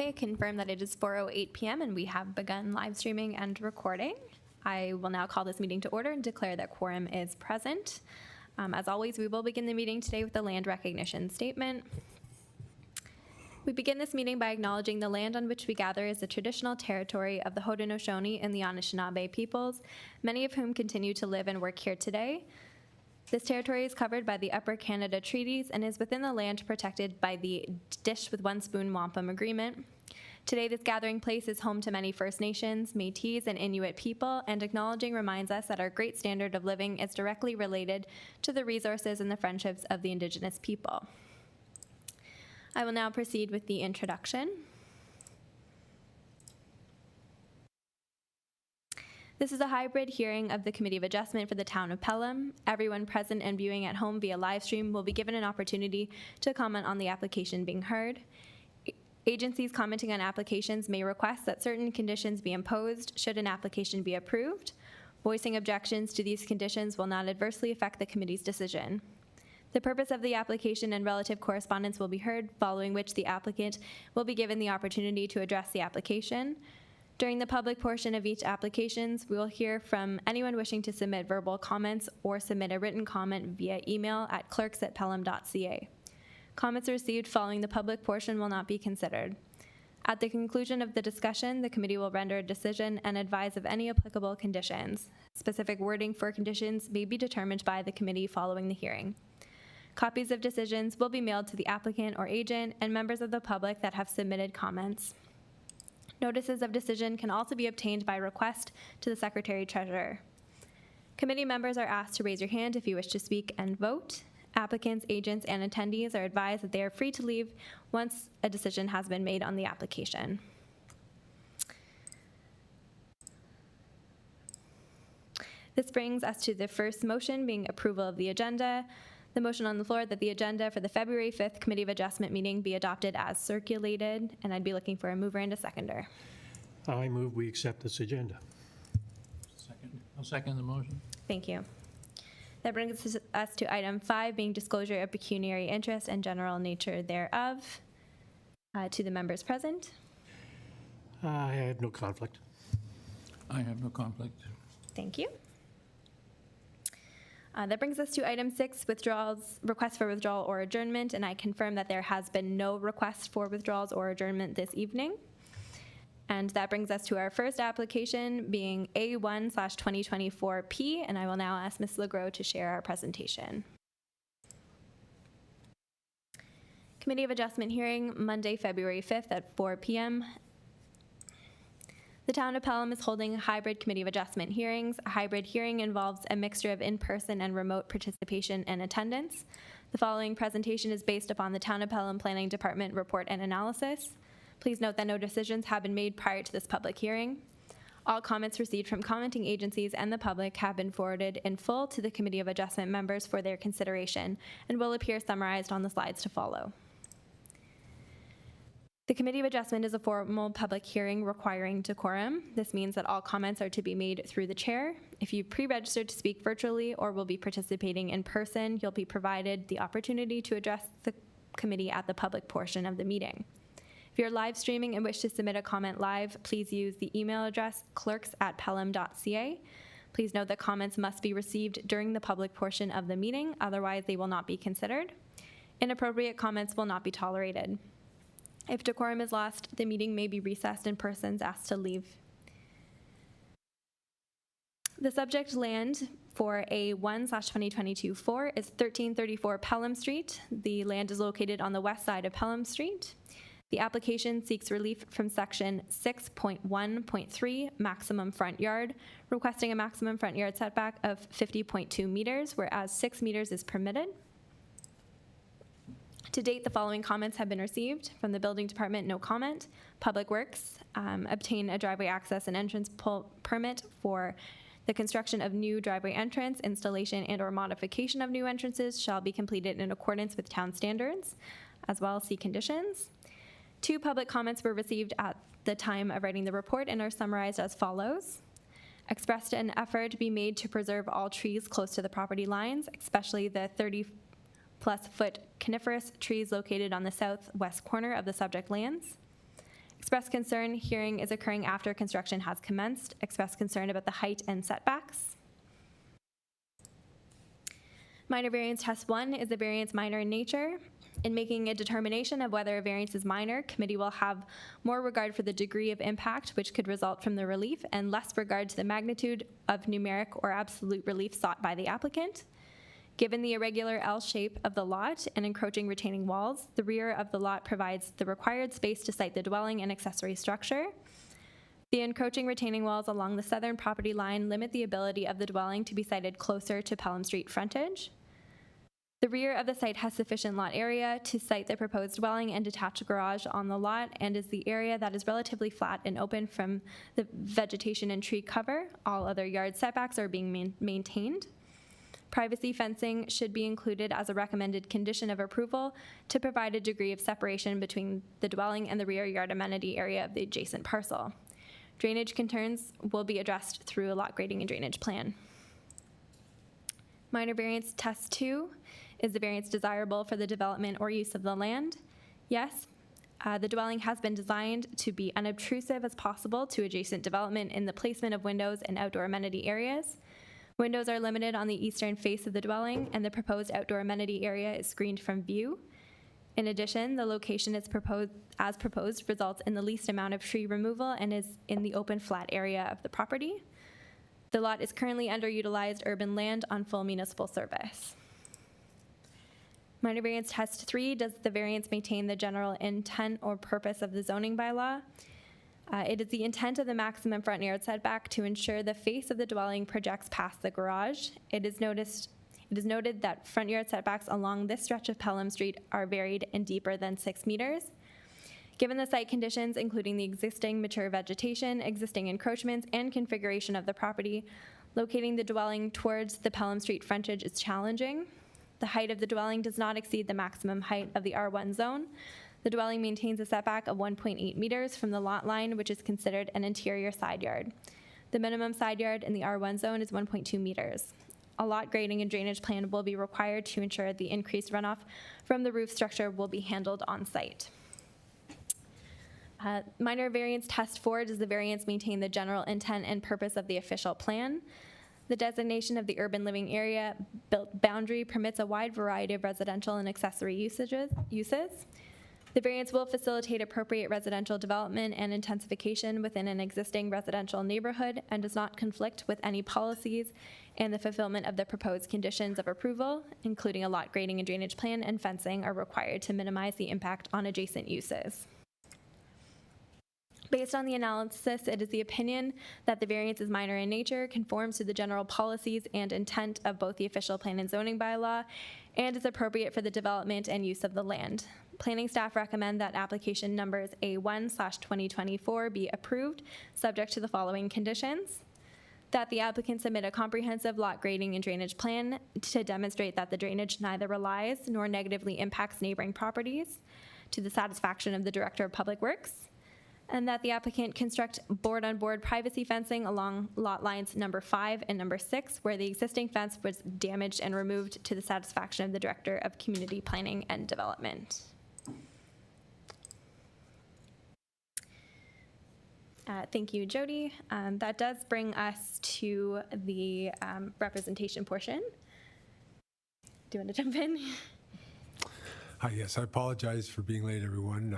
Okay, confirm that it is 4:08 p.m. and we have begun live streaming and recording. I will now call this meeting to order and declare that quorum is present. As always, we will begin the meeting today with the land recognition statement. We begin this meeting by acknowledging the land on which we gather is the traditional territory of the Haudenosaunee and the Anishinaabe peoples, many of whom continue to live and work here today. This territory is covered by the Upper Canada Treaties and is within the land protected by the Dish with One Spoon Wampum Agreement. Today, this gathering place is home to many First Nations, Métis, and Inuit people, and acknowledging reminds us that our great standard of living is directly related to the resources and the friendships of the Indigenous people. I will now proceed with the introduction. This is a hybrid hearing of the Committee of Adjustment for the Town of Pelham. Everyone present and viewing at home via live stream will be given an opportunity to comment on the application being heard. Agencies commenting on applications may request that certain conditions be imposed should an application be approved. Voicing objections to these conditions will not adversely affect the committee's decision. The purpose of the application and relative correspondence will be heard, following which the applicant will be given the opportunity to address the application. During the public portion of each application, we will hear from anyone wishing to submit verbal comments or submit a written comment via email at clerks@pelham.ca. Comments received following the public portion will not be considered. At the conclusion of the discussion, the committee will render a decision and advise of any applicable conditions. Specific wording for conditions may be determined by the committee following the hearing. Copies of decisions will be mailed to the applicant or agent and members of the public that have submitted comments. Notices of decision can also be obtained by request to the Secretary-Treasurer. Committee members are asked to raise your hand if you wish to speak and vote. Applicants, agents, and attendees are advised that they are free to leave once a decision has been made on the application. This brings us to the first motion, being approval of the agenda. The motion on the floor that the agenda for the February 5th Committee of Adjustment meeting be adopted as circulated, and I'd be looking for a mover and a seconder. I move we accept this agenda. Second. I'll second the motion. Thank you. That brings us to item 5, being disclosure of pecuniary interest and general nature thereof. To the members present. I have no conflict. I have no conflict. Thank you. That brings us to item 6, request for withdrawal or adjournment, and I confirm that there has been no request for withdrawals or adjournment this evening. And that brings us to our first application, being A1/2024P, and I will now ask Ms. Legros to share our presentation. Committee of Adjustment hearing, Monday, February 5th at 4 p.m. The Town of Pelham is holding hybrid Committee of Adjustment hearings. A hybrid hearing involves a mixture of in-person and remote participation and attendance. The following presentation is based upon the Town of Pelham Planning Department report and analysis. Please note that no decisions have been made prior to this public hearing. All comments received from commenting agencies and the public have been forwarded in full to the Committee of Adjustment members for their consideration and will appear summarized on the slides to follow. The Committee of Adjustment is a formal public hearing requiring decorum. This means that all comments are to be made through the chair. If you pre-registered to speak virtually or will be participating in person, you'll be provided the opportunity to address the committee at the public portion of the meeting. If you're live streaming and wish to submit a comment live, please use the email address clerks@pelham.ca. Please note that comments must be received during the public portion of the meeting, otherwise they will not be considered. Inappropriate comments will not be tolerated. If decorum is lost, the meeting may be recessed and persons asked to leave. The subject land for A1/2022-4 is 1334 Pelham Street. The land is located on the west side of Pelham Street. The application seeks relief from section 6.1.3, maximum front yard, requesting a maximum front yard setback of 50.2 meters, whereas 6 meters is permitted. To date, the following comments have been received. From the Building Department, no comment. Public Works, obtain a driveway access and entrance permit for the construction of new driveway entrance, installation and or modification of new entrances shall be completed in accordance with town standards, as well as see conditions. 2 public comments were received at the time of writing the report and are summarized as follows. Expressed an effort to be made to preserve all trees close to the property lines, especially the 30-plus foot coniferous trees located on the southwest corner of the subject lands. Express concern hearing is occurring after construction has commenced. Express concern about the height and setbacks. Minor variance test 1 is a variance minor in nature. In making a determination of whether a variance is minor, committee will have more regard for the degree of impact which could result from the relief and less regard to the magnitude of numeric or absolute relief sought by the applicant. Given the irregular L shape of the lot and encroaching retaining walls, the rear of the lot provides the required space to site the dwelling and accessory structure. The encroaching retaining walls along the southern property line limit the ability of the dwelling to be sited closer to Pelham Street frontage. The rear of the site has sufficient lot area to site the proposed dwelling and detached garage on the lot and is the area that is relatively flat and open from the vegetation and tree cover. All other yard setbacks are being maintained. Privacy fencing should be included as a recommended condition of approval to provide a degree of separation between the dwelling and the rear yard amenity area of the adjacent parcel. Drainage concerns will be addressed through a lot grading and drainage plan. Minor variance test 2 is the variance desirable for the development or use of the land. Yes, the dwelling has been designed to be unobtrusive as possible to adjacent development in the placement of windows and outdoor amenity areas. Windows are limited on the eastern face of the dwelling, and the proposed outdoor amenity area is screened from view. In addition, the location as proposed results in the least amount of tree removal and is in the open flat area of the property. The lot is currently underutilized urban land on full municipal service. Minor variance test 3, does the variance maintain the general intent or purpose of the zoning bylaw? It is the intent of the maximum front yard setback to ensure the face of the dwelling projects past the garage. It is noted that front yard setbacks along this stretch of Pelham Street are varied and deeper than 6 meters. Given the site conditions, including the existing mature vegetation, existing encroachments, and configuration of the property, locating the dwelling towards the Pelham Street frontage is challenging. The height of the dwelling does not exceed the maximum height of the R1 zone. The dwelling maintains a setback of 1.8 meters from the lot line, which is considered an interior side yard. The minimum side yard in the R1 zone is 1.2 meters. A lot grading and drainage plan will be required to ensure the increased runoff from the roof structure will be handled on site. Minor variance test 4, does the variance maintain the general intent and purpose of the official plan? The designation of the urban living area built boundary permits a wide variety of residential and accessory uses. The variance will facilitate appropriate residential development and intensification within an existing residential neighborhood and does not conflict with any policies and the fulfillment of the proposed conditions of approval, including a lot grading and drainage plan and fencing, are required to minimize the impact on adjacent uses. Based on the analysis, it is the opinion that the variance is minor in nature, conforms to the general policies and intent of both the official plan and zoning bylaw, and is appropriate for the development and use of the land. Planning staff recommend that application numbers A1/2024 be approved, subject to the following conditions: that the applicant submit a comprehensive lot grading and drainage plan to demonstrate that the drainage neither relies nor negatively impacts neighboring properties to the satisfaction of the Director of Public Works, and that the applicant construct board-on-board privacy fencing along lot lines number 5 and number 6, where the existing fence was damaged and removed to the satisfaction of the Director of Community Planning and Development. Thank you, Jody. That does bring us to the representation portion. Do you want to jump in? Hi, yes, I apologize for being late, everyone.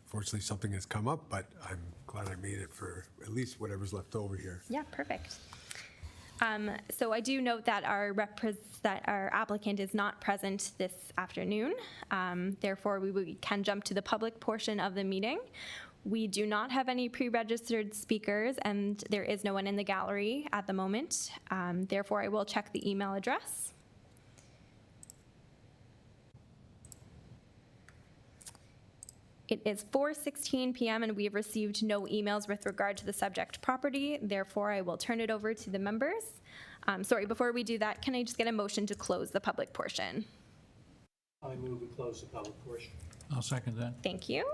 Unfortunately, something has come up, but I'm glad I made it for at least whatever's left over here. Yeah, perfect. So I do note that our applicant is not present this afternoon. Therefore, we can jump to the public portion of the meeting. We do not have any pre-registered speakers, and there is no one in the gallery at the moment. Therefore, I will check the email address. It is 4:16 p.m. and we have received no emails with regard to the subject property. Therefore, I will turn it over to the members. Sorry, before we do that, can I just get a motion to close the public portion? I move we close the public portion. I'll second that. Thank you.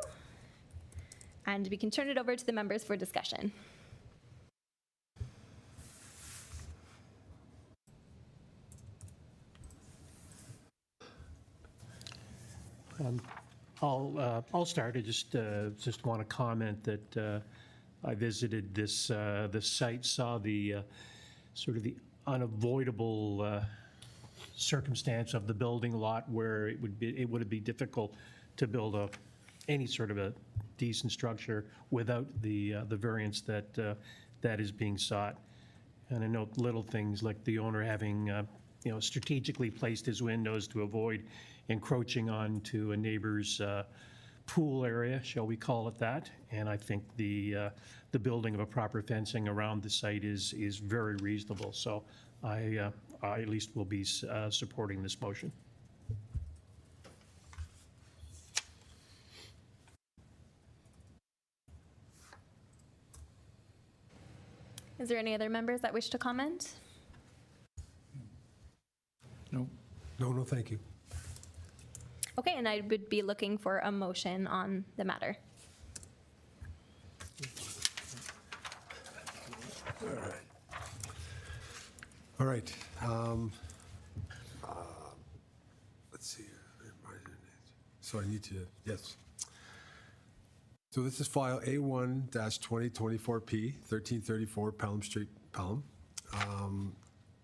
And we can turn it over to the members for discussion. I'll start. I just want to comment that I visited this site, saw the sort of the unavoidable circumstance of the building lot where it would be difficult to build any sort of a decent structure without the variance that is being sought. And I note little things like the owner having strategically placed his windows to avoid encroaching onto a neighbor's pool area, shall we call it that? And I think the building of a proper fencing around the site is very reasonable. So I at least will be supporting this motion. Is there any other members that wish to comment? No. No, thank you. Okay, and I would be looking for a motion on the matter. All right. Let's see. So I need to, yes. So this is file A1-2024P, 1334 Pelham Street, Pelham.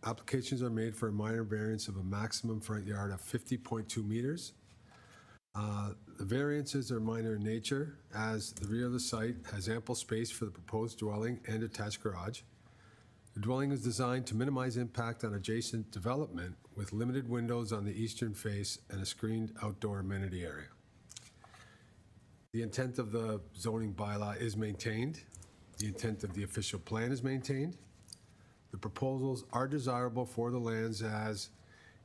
Applications are made for a minor variance of a maximum front yard of 50.2 meters. The variances are minor in nature, as the rear of the site has ample space for the proposed dwelling and attached garage. The dwelling is designed to minimize impact on adjacent development with limited windows on the eastern face and a screened outdoor amenity area. The intent of the zoning bylaw is maintained. The intent of the official plan is maintained. The proposals are desirable for the lands as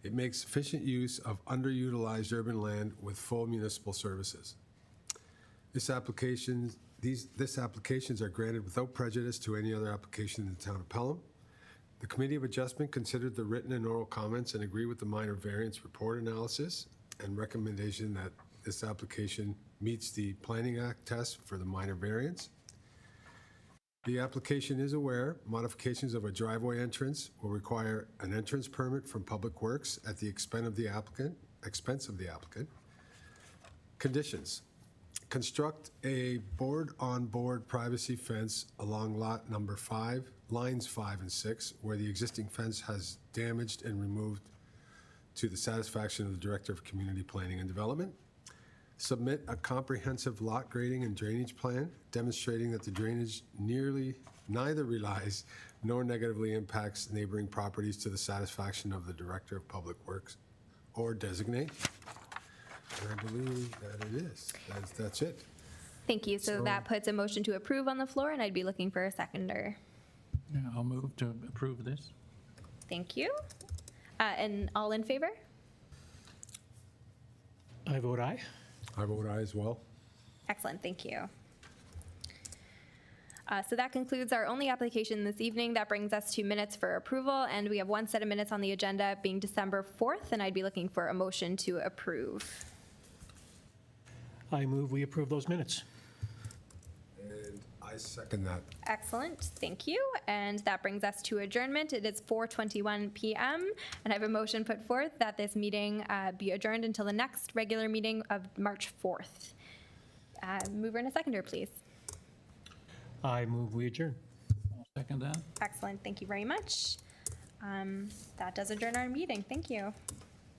it makes sufficient use of underutilized urban land with full municipal services. These applications are granted without prejudice to any other application in the town of Pelham. The Committee of Adjustment considered the written and oral comments and agree with the minor variance report analysis and recommendation that this application meets the Planning Act test for the minor variance. The application is aware modifications of a driveway entrance will require an entrance permit from Public Works at the expense of the applicant. Conditions. Construct a board-on-board privacy fence along lot number 5, lines 5 and 6, where the existing fence has damaged and removed to the satisfaction of the Director of Community Planning and Development. Submit a comprehensive lot grading and drainage plan demonstrating that the drainage neither relies nor negatively impacts neighboring properties to the satisfaction of the Director of Public Works or designate. And I believe that it is. That's it. Thank you. So So- that puts a motion to approve on the floor, and I'd be looking for a seconder. Yeah, I'll move to approve this. Thank you. And all in favor? I vote aye. I vote aye as well. Excellent, thank you. So that concludes our only application this evening. That brings us to minutes for approval, and we have one set of minutes on the agenda being December 4th, and I'd be looking for a motion to approve. I move we approve those minutes. And I second that. Excellent, thank you. And that brings us to adjournment. It is 4:21 p.m., and I have a motion put forth that this meeting be adjourned until the next regular meeting of March 4th. Mover and a seconder, please. I move we adjourn. I'll second that. Excellent, thank you very much. That does adjourn our meeting. Thank you.